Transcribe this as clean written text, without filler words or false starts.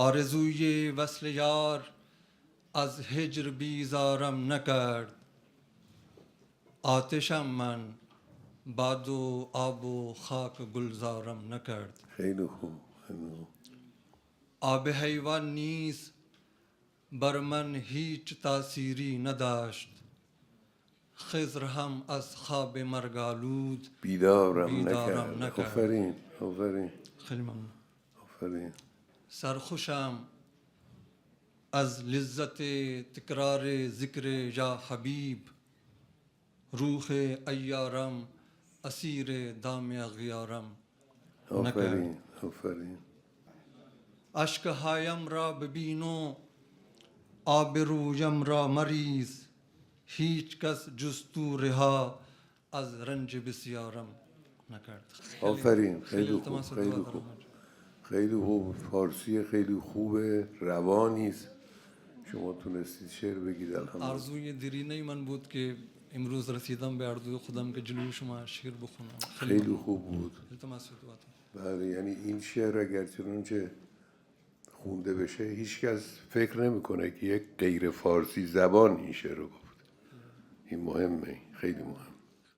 آرزوی وصل یار از هجر بیزارم نکرد. آتشم من باد و آب و خاک گلزارم نکرد. خیلی خوب. آب حیوان نیز بر من هیچ تأثیری نداشت. خضر هم از خواب مرگالود بیدارم نکرد. نکرد. آفرین آفرین خیلی ممنون. آفرین. سرخوشم از لذت تکرار ذکر یا حبیب. روح ایارم اسیر دام اغیارم آفرین نکرد. آفرین. اشکهایم را ببین و آب رویم را مریز. هیچ کس جستو رها از رنج بسیارم نکرد. آفرین. خیلی خوب. التماس خیلی دعا خوب. دارم. خیلی خوب. فارسی خیلی خوبه، روانیست. شما تونستید شعر بگید الحمدلله. آرزوی دیرینه من بود که امروز رسیدم به آرزوی خودم که جلوی شما شعر بخونم. خیلی خوب بود. التماس دعاتون. بله، یعنی این شعر اگر چنانچه خونده بشه هیچ کس فکر نمیکنه که یک غیر فارسی زبان این شعر رو گفت. این مهمه، خیلی مهمه.